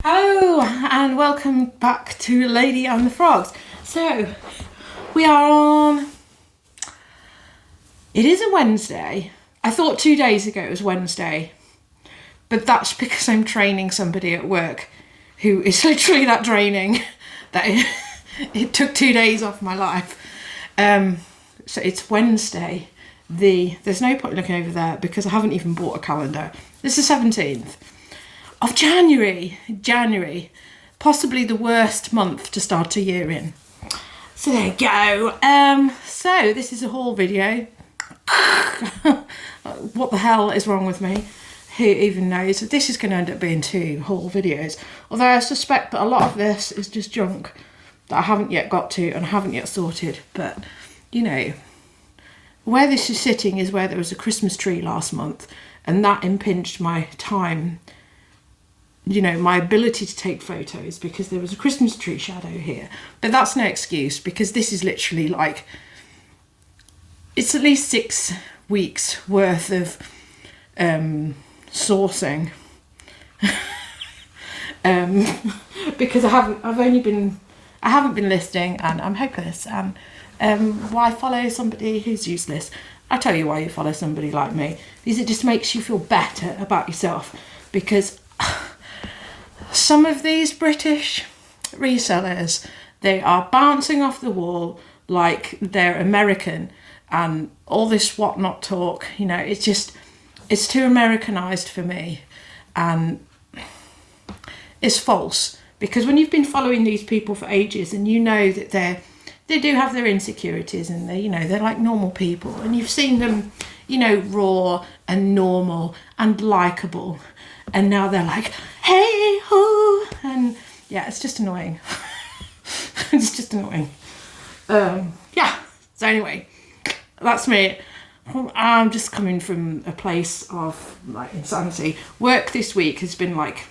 Hello and welcome back to Lady and the Frogs. So we are on, it is a Wednesday. I thought 2 days ago it was Wednesday, but that's because I'm training somebody at work who is literally that draining that it took 2 days off my life. So it's Wednesday. There's no point looking over there because I haven't even bought a calendar. It's the 17th. Of January, possibly the worst month to start a year in. So there you go. So this is a haul video. What the hell is wrong with me? Who even knows? This is going to end up being 2 haul videos. Although I suspect that a lot of this is just junk that I haven't yet got to and haven't yet sorted. But, you know, where this is sitting is where there was a Christmas tree last month and that impinged my time. You know, my ability to take photos because there was a Christmas tree shadow here. But that's no excuse because this is literally like, it's at least 6 weeks worth of sourcing. Because I haven't been listing and I'm hopeless. And why follow somebody who's useless? I'll tell you why you follow somebody like me. Because it just makes you feel better about yourself. Because some of these British resellers, they are bouncing off the wall like they're American and all this whatnot talk, you know, it's too Americanized for me and it's false because when you've been following these people for ages and you know that they do have their insecurities and they, you know, they're like normal people and you've seen them, you know, raw and normal and likable. And now they're like, hey, ho, and yeah, it's just annoying. It's just annoying. Yeah, so anyway, that's me. I'm just coming from a place of like insanity. Work this week has been like,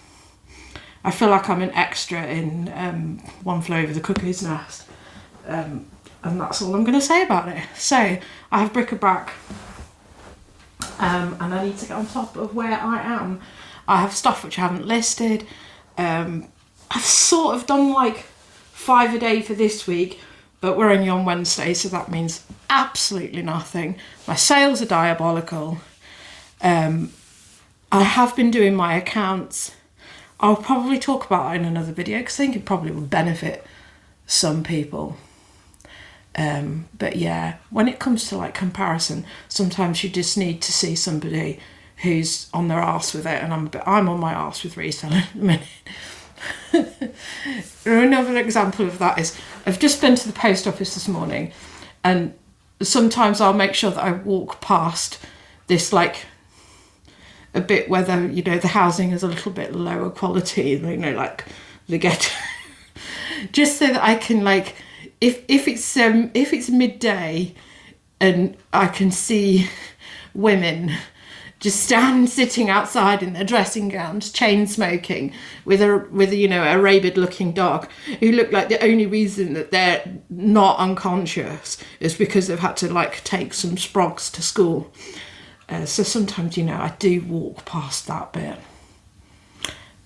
I feel like I'm an extra in One Flew Over the Cuckoo's Nest. And that's all I'm going to say about it. So I have bric-a-brac and I need to get on top of where I am. I have stuff which I haven't listed. I've sort of done like 5 a day for this week, but we're only on Wednesday, so that means absolutely nothing. My sales are diabolical. I have been doing my accounts. I'll probably talk about it in another video because I think it probably would benefit some people. But yeah, when it comes to like comparison, sometimes you just need to see somebody who's on their arse with it, and I'm on my arse with reselling at the minute. Another example of that is I've just been to the post office this morning, and sometimes I'll make sure that I walk past this like a bit where the housing is a little bit lower quality, you know, like the ghetto, just so that I can like if it's midday and I can see women just sitting outside in their dressing gowns, chain smoking, with a you know a rabid looking dog, who look like the only reason that they're not unconscious is because they've had to like take some sprogs to school. So sometimes, you know, I do walk past that bit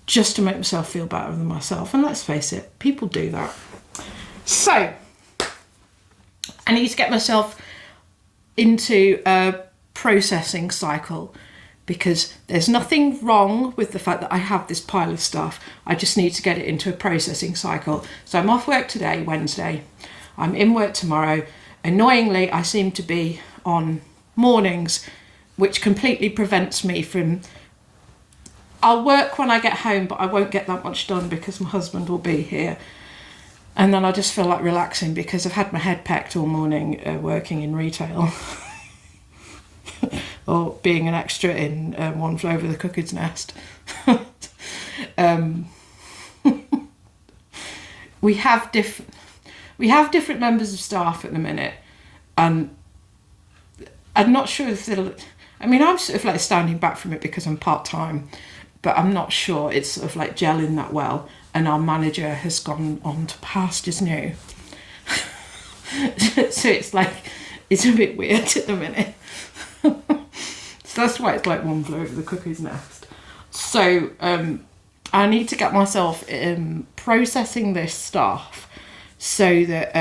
just to make myself feel better than myself. And let's face it, people do that. So I need to get myself into a processing cycle because there's nothing wrong with the fact that I have this pile of stuff. I just need to get it into a processing cycle. So I'm off work today, Wednesday. I'm in work tomorrow. Annoyingly, I seem to be on mornings, which completely prevents me from... I'll work when I get home, but I won't get that much done because my husband will be here. And then I just feel like relaxing because I've had my head pecked all morning working in retail. Or being an extra in One Flew Over the Cuckoo's Nest. We have different members of staff at the minute, and I'm not sure if they'll... I mean, I'm sort of like standing back from it because I'm part-time, but I'm not sure it's sort of like gelling that well, and our manager has gone on to pastures new. So it's like, it's a bit weird at the minute. So that's why it's like One Flew Over the Cuckoo's Nest. So I need to get myself processing this stuff so that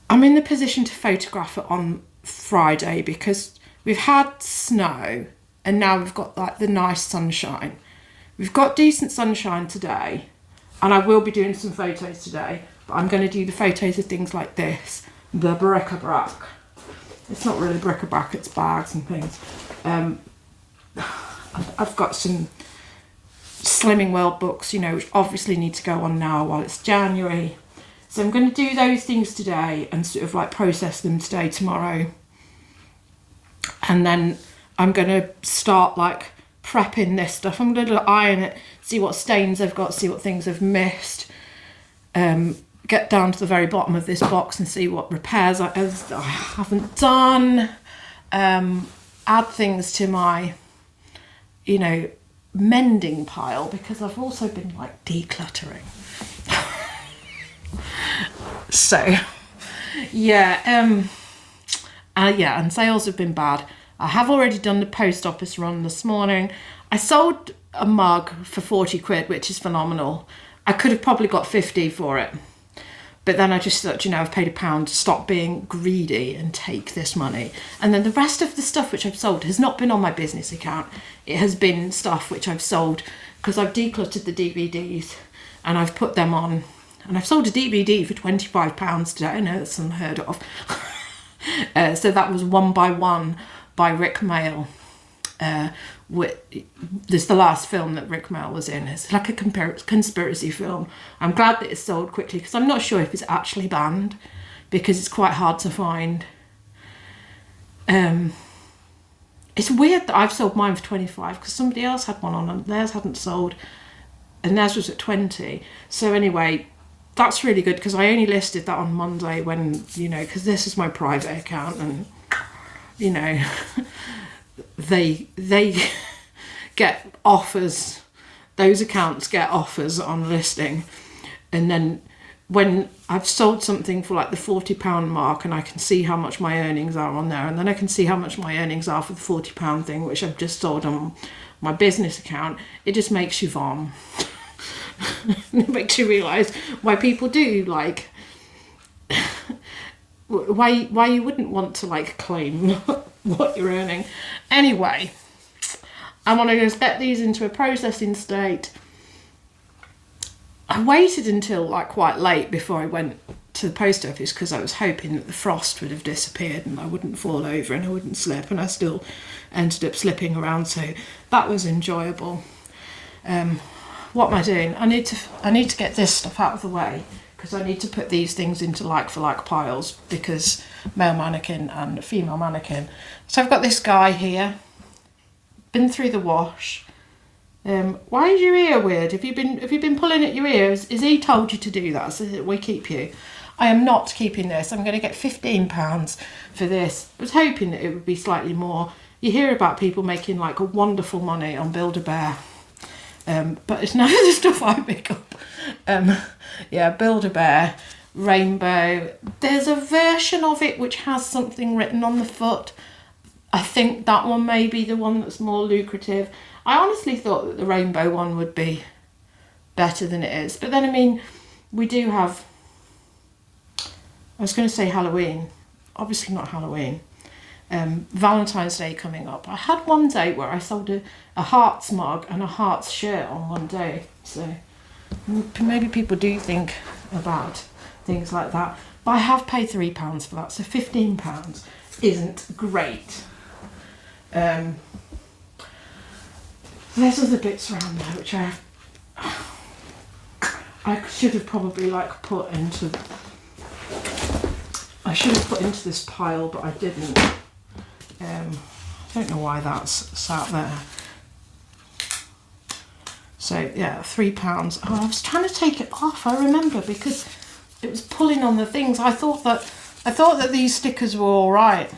I'm in the position to photograph it on Friday, because we've had snow and now we've got like the nice sunshine. We've got decent sunshine today, and I will be doing some photos today, but I'm going to do the photos of things like this, the bric-a-brac. It's not really bric-a-brac, it's bags and things. I've got some Slimming World books, you know, which obviously need to go on now while it's January. So I'm going to do those things today and sort of like process them today, tomorrow. And then I'm going to start like prepping this stuff. I'm going to iron it, see what stains I've got, see what things I've missed. Get down to the very bottom of this box and see what repairs I haven't done. Add things to my, you know, mending pile, because I've also been like decluttering. So yeah, and sales have been bad. I have already done the post office run this morning. I sold a mug for 40 quid, which is phenomenal. I could have probably got 50 for it, but then I just thought, you know, I've paid £1, stop being greedy and take this money. And then the rest of the stuff which I've sold has not been on my business account. It has been stuff which I've sold because I've decluttered the DVDs and I've put them on. And I've sold a DVD for £25 today. I know that's unheard of. So that was One by One by Rick Mail. This is the last film that Rick Mail was in. It's like a conspiracy film. I'm glad that it's sold quickly, because I'm not sure if it's actually banned, because it's quite hard to find. It's weird that I've sold mine for 25 because somebody else had one on and theirs hadn't sold, and theirs was at 20. So anyway, that's really good, because I only listed that on Monday when, you know, because this is my private account, and, you know, they get offers, those accounts get offers on listing. And then when I've sold something for like the £40 mark and I can see how much my earnings are on there, and then I can see how much my earnings are for the £40 thing, which I've just sold on my business account, it just makes you vom. It makes you realise why people do, like, why you wouldn't want to like claim what you're earning. Anyway, I want to just get these into a processing state. I waited until like quite late before I went to the post office, because I was hoping that the frost would have disappeared and I wouldn't fall over and I wouldn't slip, and I still ended up slipping around, so that was enjoyable. What am I doing? I need to get this stuff out of the way, because I need to put these things into like for like piles, because male mannequin and female mannequin. So I've got this guy here, been through the wash. Why is your ear weird? Have you been pulling at your ears? Is he told you to do that so that we keep you? I am not keeping this. I'm going to get £15 for this. I was hoping that it would be slightly more. You hear about people making like a wonderful money on Build-A-Bear. But it's none of the stuff I pick up. Yeah, Build-A-Bear, Rainbow. There's a version of it which has something written on the foot. I think that one may be the one that's more lucrative. I honestly thought that the Rainbow one would be better than it is. But then, I mean, we do have... I was going to say Halloween. Obviously not Halloween. Valentine's Day coming up. I had one day where I sold a Hearts mug and a Hearts shirt on one day, so maybe people do think about things like that, but I have paid £3 for that, so £15 isn't great. There's other bits around there which I should have probably like put into this pile, but I didn't. I don't know why that's sat there. So yeah, £3. Oh, I was trying to take it off, I remember, because it was pulling on the things. I thought that these stickers were all right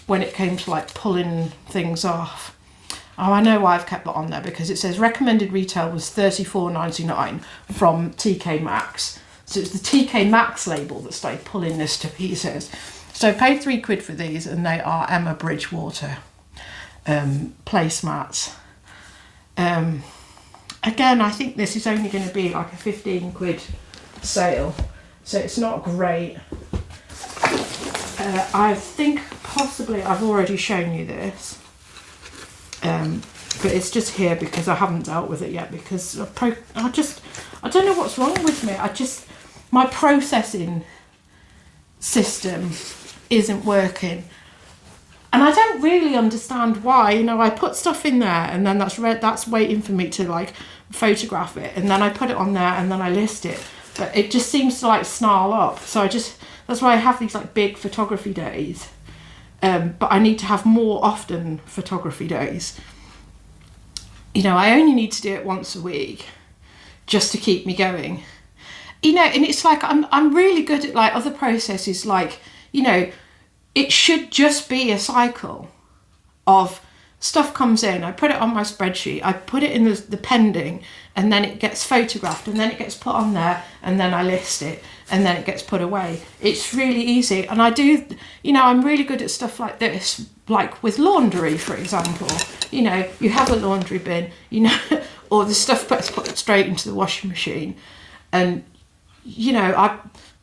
when it came to like pulling things off. Oh, I know why I've kept that on there, because it says recommended retail was $34.99 from TK Maxx. So it's the TK Maxx label that started pulling this to pieces. So I paid £3 for these, and they are Emma Bridgewater. placemats. Again, I think this is only going to be like a 15 quid sale, so it's not great. I think possibly I've already shown you this, but it's just here because I haven't dealt with it yet, because I don't know what's wrong with me. My processing system isn't working, and I don't really understand why. You know, I put stuff in there and then that's waiting for me to like photograph it, and then I put it on there and then I list it, but it just seems to like snarl up. So that's why I have these like big photography days, but I need to have more often photography days. You know, I only need to do it once a week just to keep me going. You know, and it's like I'm really good at like other processes, like, you know, it should just be a cycle of stuff comes in, I put it on my spreadsheet, I put it in the pending, and then it gets photographed, and then it gets put on there, and then I list it, and then it gets put away. It's really easy. And I do, you know, I'm really good at stuff like this, like with laundry, for example. You know, you have a laundry bin, you know, or the stuff gets put straight into the washing machine, and you know,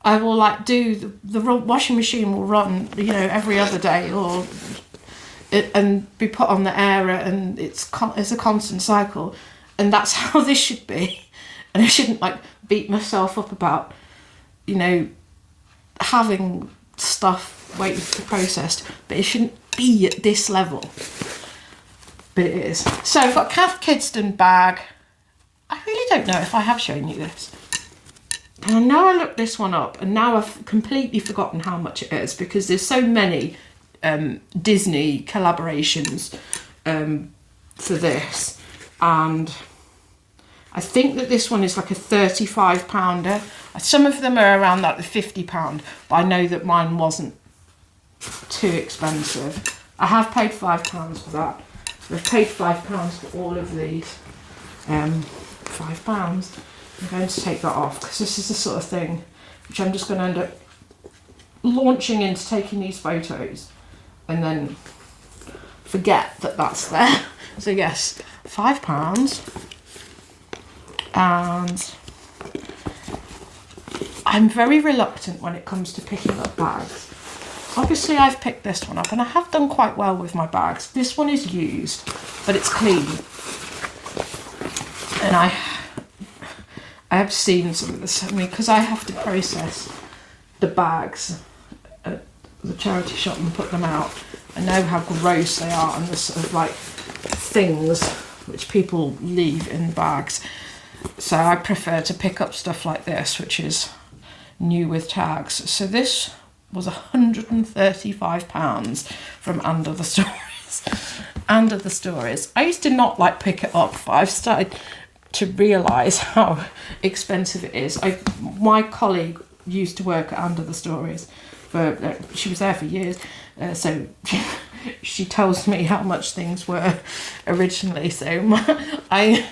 I will like do the washing machine will run, you know, every other day, or and be put on the airer, and it's a constant cycle, and that's how this should be. And I shouldn't like beat myself up about, you know, having stuff waiting to be processed, but it shouldn't be at this level, but it is. So I've got Cath Kidston bag. I really don't know if I have shown you this. And I know I looked this one up, and now I've completely forgotten how much it is, because there's so many Disney collaborations for this, and I think that this one is like a £35. Some of them are around like the £50, but I know that mine wasn't too expensive. I have paid £5 for that. I've paid £5 for all of these. £5. I'm going to take that off, because this is the sort of thing which I'm just going to end up launching into taking these photos and then forget that that's there. So yes, £5. And I'm very reluctant when it comes to picking up bags. Obviously I've picked this one up, and I have done quite well with my bags. This one is used, but it's clean. And I have seen some of this, I mean, because I have to process the bags at the charity shop and put them out. I know how gross they are, and the sort of like things which people leave in bags. So I prefer to pick up stuff like this, which is new with tags. So this was £135 from Under the Stories. Under the Stories. I used to not like pick it up, but I've started to realise how expensive it is. My colleague used to work at Under the Stories. She was there for years, so she tells me how much things were originally. So I'm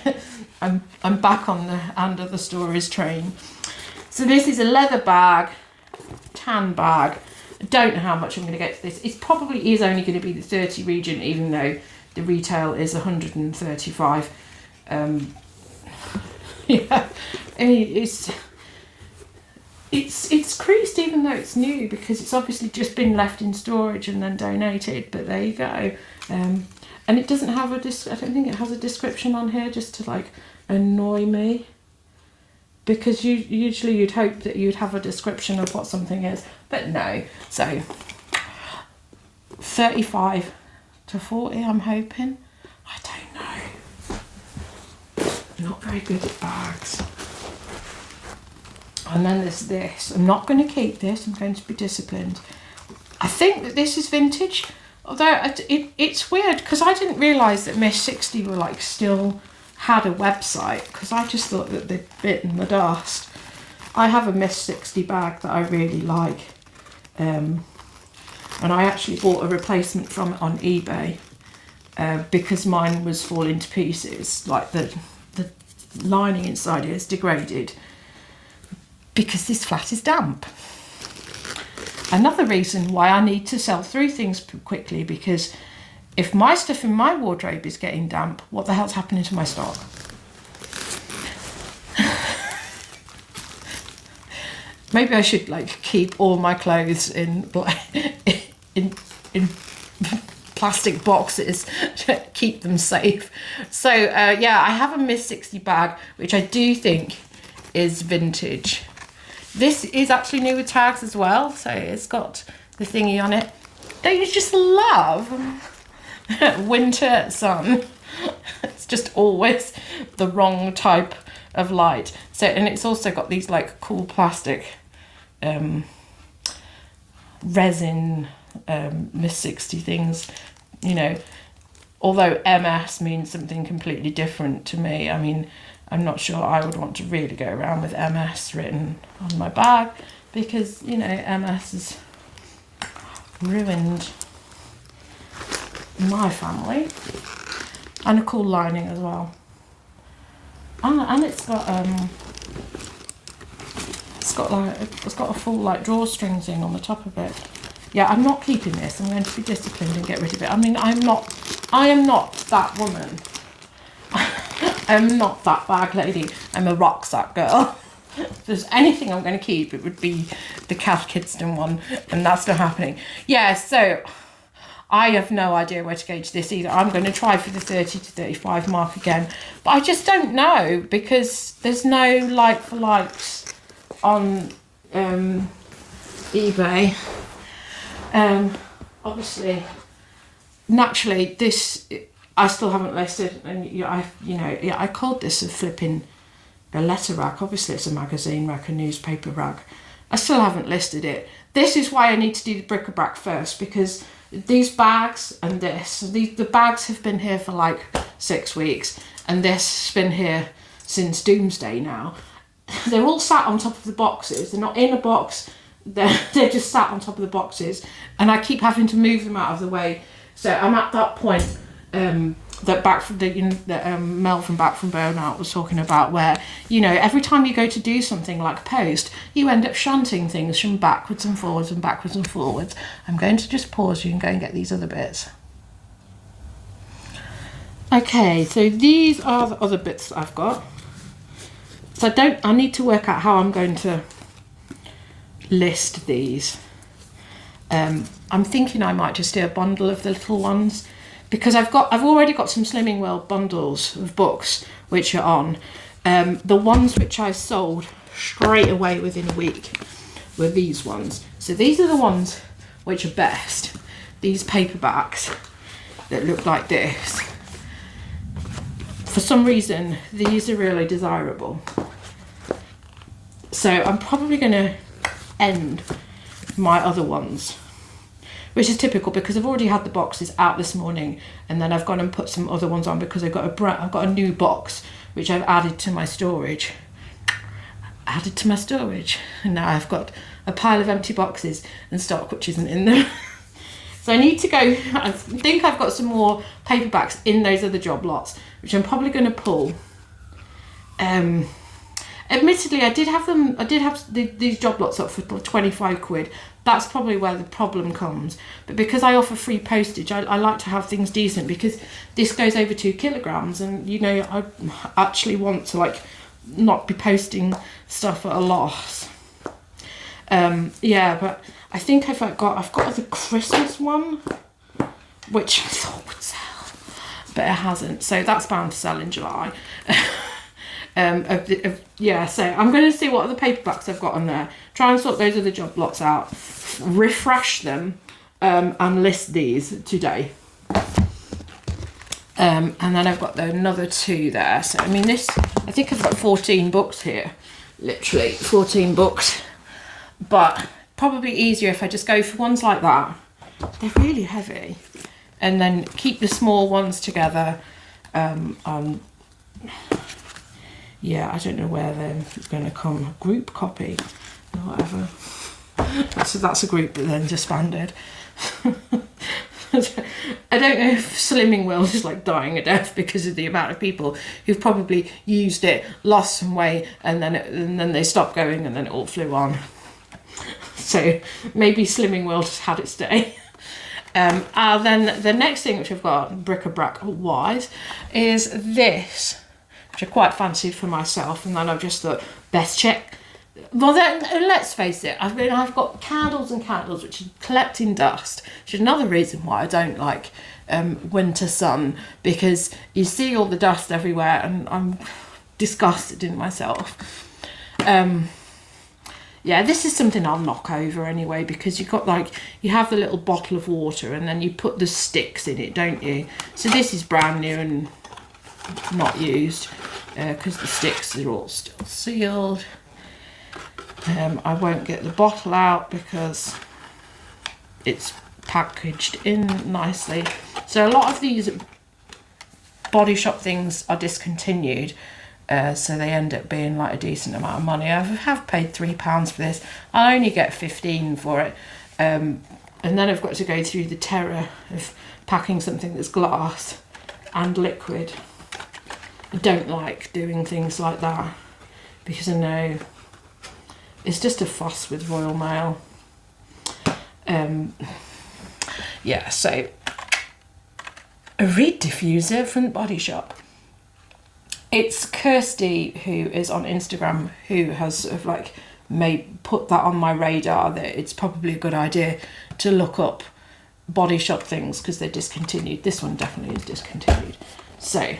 back on the Under the Stories train. So this is a leather bag, tan bag. I don't know how much I'm going to get for this. It probably is only going to be the 30 region, even though the retail is 135. Yeah, I mean, it's creased even though it's new, because it's obviously just been left in storage and then donated, but there you go. And it doesn't have I don't think it has a description on here, just to like annoy me, because usually you'd hope that you'd have a description of what something is, but no. So 35 to 40, I'm hoping. I don't know. I'm not very good at bags. And then there's this. I'm not going to keep this. I'm going to be disciplined. I think that this is vintage, although it's weird, because I didn't realise that Miss 60 were like still had a website, because I just thought that they'd bitten the dust. I have a Miss 60 bag that I really like, and I actually bought a replacement from it on eBay, because mine was falling to pieces. Like the lining inside is degraded because this flat is damp. Another reason why I need to sell through things quickly, because if my stuff in my wardrobe is getting damp, what the hell's happening to my stock? Maybe I should like keep all my clothes in plastic boxes to keep them safe. So yeah, I have a Miss 60 bag, which I do think is vintage. This is actually new with tags as well, so it's got the thingy on it. Don't you just love winter sun? It's just always the wrong type of light. So, and it's also got these like cool plastic resin Miss 60 things, you know, although MS means something completely different to me. I mean, I'm not sure I would want to really go around with MS written on my bag, because, you know, MS has ruined my family. And a cool lining as well. And it's got it's got a full like drawstring thing on the top of it. Yeah, I'm not keeping this. I'm going to be disciplined and get rid of it. I mean, I am not that woman. I'm not that bag lady. I'm a rucksack girl. If there's anything I'm going to keep, it would be the Cath Kidston one, and that's not happening. Yeah, so I have no idea where to gauge this either. I'm going to try for the 30 to 35 mark again, but I just don't know, because there's no like for likes on eBay. Obviously, naturally, this I still haven't listed, and I called this a letter rack. Obviously, it's a magazine rack, a newspaper rack. I still haven't listed it. This is why I need to do the bric-a-brac first, because these bags and the bags have been here for like 6 weeks, and this has been here since Doomsday now. They're all sat on top of the boxes. They're not in a box. They're just sat on top of the boxes, and I keep having to move them out of the way. So I'm at that point that Mel from Back from Burnout was talking about, where, you know, every time you go to do something like post, you end up shunting things from backwards and forwards and backwards and forwards. I'm going to just pause you and go and get these other bits. Okay, so these are the other bits that I've got. So I need to work out how I'm going to list these. I'm thinking I might just do a bundle of the little ones, because I've already got some Slimming World bundles of books which are on. The ones which I sold straight away within a week were these ones. So these are the ones which are best. These paperbacks that look like this. For some reason, these are really desirable. So I'm probably going to end my other ones, which is typical because I've already had the boxes out this morning, and then I've gone and put some other ones on because I've got a new box which I've added to my storage. And now I've got a pile of empty boxes and stock which isn't in them. So I need to go. I think I've got some more paperbacks in those other job lots, which I'm probably going to pull. Admittedly, I did have these job lots up for 25 quid. That's probably where the problem comes. But because I offer free postage, I like to have things decent, because this goes over 2 kilograms, and you know, I actually want to like not be posting stuff at a loss. Yeah, but I think I've got the Christmas one, which I thought would sell, but it hasn't. So that's bound to sell in July. Yeah, so I'm going to see what other paperbacks I've got on there, try and sort those other job lots out, refresh them, and list these today. And then I've got another 2 there. So I mean, I think I've got 14 books here, literally 14 books, but probably easier if I just go for ones like that. They're really heavy, and then keep the small ones together. Yeah, I don't know where then it's going to come. Group copy or whatever. So that's a group that then disbanded. I don't know if Slimming World is like dying a death because of the amount of people who've probably used it, lost some weight, and then they stopped going, and then it all flew on. So maybe Slimming World has had its day. And then the next thing which I've got bric-a-brac wise is this, which I quite fancied for myself, and then I've just thought, best check. Well, then let's face it, I've got candles and candles which are collecting dust, which is another reason why I don't like winter sun, because you see all the dust everywhere and I'm disgusted in myself. Yeah, this is something I'll knock over anyway, because you've got like, you have the little bottle of water and then you put the sticks in it, don't you? So this is brand new and not used, because the sticks are all still sealed. I won't get the bottle out because it's packaged in nicely. So a lot of these Body Shop things are discontinued, so they end up being like a decent amount of money. I have paid £3 for this. I only get 15 for it, and then I've got to go through the terror of packing something that's glass and liquid. I don't like doing things like that because I know it's just a fuss with Royal Mail. Yeah, so a reed diffuser from the Body Shop. It's Kirsty, who is on Instagram, who has sort of like put that on my radar that it's probably a good idea to look up Body Shop things because they're discontinued. This one definitely is discontinued. So,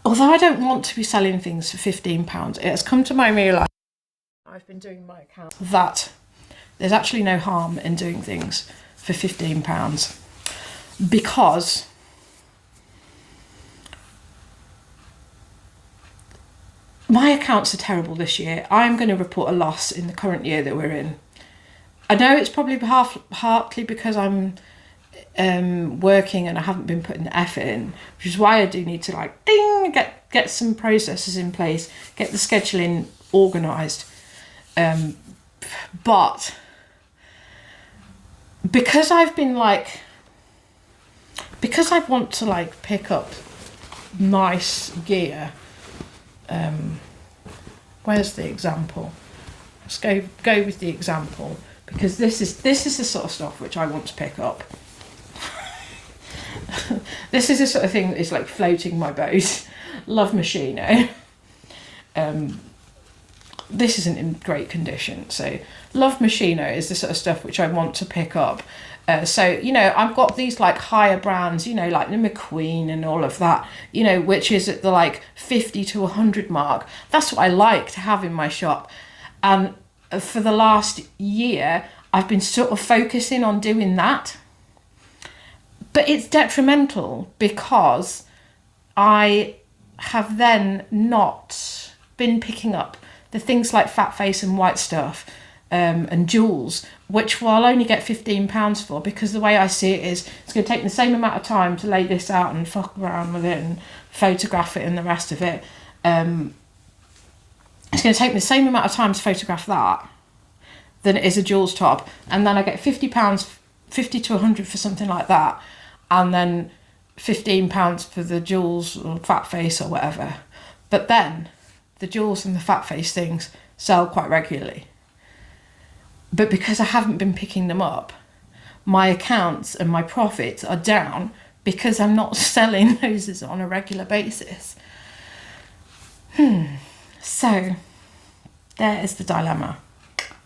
although I don't want to be selling things for £15, it has come to my realisation, I've been doing my account, that there's actually no harm in doing things for £15, because my accounts are terrible this year. I'm going to report a loss in the current year that we're in. I know it's probably partly because I'm working and I haven't been putting the effort in, which is why I do need to like get some processes in place, get the scheduling organised. But because I've been like, because I want to like pick up nice gear. Where's the example? Let's go with the example, because this is the sort of stuff which I want to pick up. This is the sort of thing that is like floating my boat. Love Machino. This isn't in great condition, so Love Machino is the sort of stuff which I want to pick up. So, you know, I've got these like higher brands, you know, like the McQueen and all of that, you know, which is at the like 50 to 100 mark. That's what I like to have in my shop. And for the last year, I've been sort of focusing on doing that. But it's detrimental because I have then not been picking up the things like Fat Face and White Stuff, and jewels, which I'll only get £15 for, because the way I see it is it's going to take the same amount of time to lay this out and fuck around with it and photograph it and the rest of it. It's going to take the same amount of time to photograph that than it is a jewels top, and then I get £50, 50 to 100 for something like that, and then £15 for the jewels or Fat Face or whatever. But then the jewels and the Fat Face things sell quite regularly. But because I haven't been picking them up, my accounts and my profits are down because I'm not selling those on a regular basis. So there is the dilemma.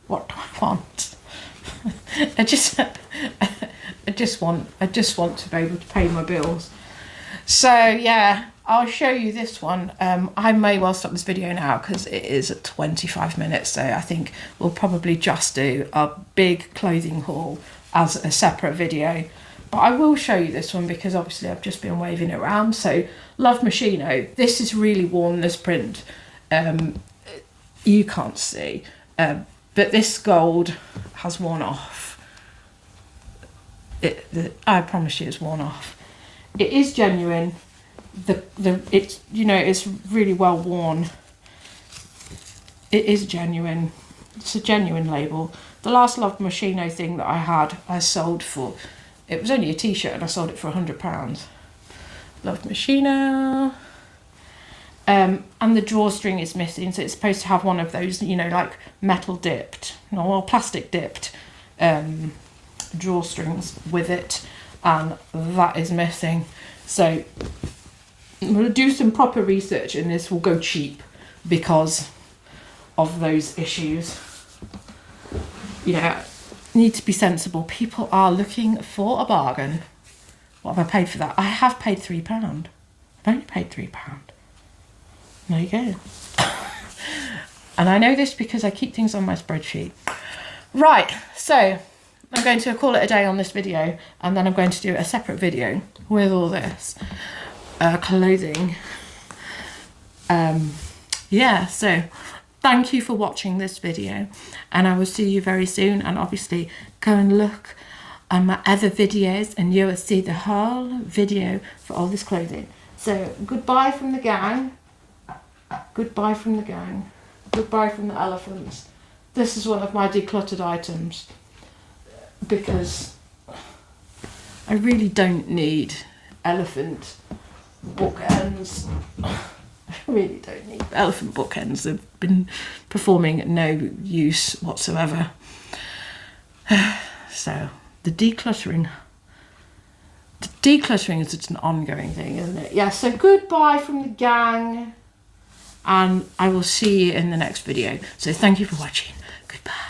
What do I want? I just want to be able to pay my bills. So yeah, I'll show you this one. I may well stop this video now because it is at 25 minutes. So I think we'll probably just do a big clothing haul as a separate video. But I will show you this one because obviously I've just been waving it around. So Love Machino. This is really worn, this print. You can't see. But this gold has worn off. I promise you it's worn off. It is genuine. It's, you know, it's really well worn. It is genuine. It's a genuine label. The last Love Machino thing that I had, I sold for, it was only a t-shirt and I sold it for £100. Love Machino. And the drawstring is missing, so it's supposed to have one of those, you know, like metal dipped, or plastic dipped drawstrings with it, and that is missing. So I'm going to do some proper research, and this will go cheap because of those issues. You know, need to be sensible. People are looking for a bargain. What have I paid for that? I have paid £3. I've only paid £3. There you go. And I know this because I keep things on my spreadsheet. Right, so I'm going to call it a day on this video, and then I'm going to do a separate video with all this clothing. Yeah, so thank you for watching this video, and I will see you very soon. And obviously go and look on my other videos, and you will see the whole video for all this clothing. So goodbye from the gang. Goodbye from the gang. Goodbye from the elephants. This is one of my decluttered items because I really don't need elephant bookends. I really don't need elephant bookends. They've been performing no use whatsoever. So the decluttering is just an ongoing thing, isn't it? Yeah, so goodbye from the gang, and I will see you in the next video. So thank you for watching. Goodbye.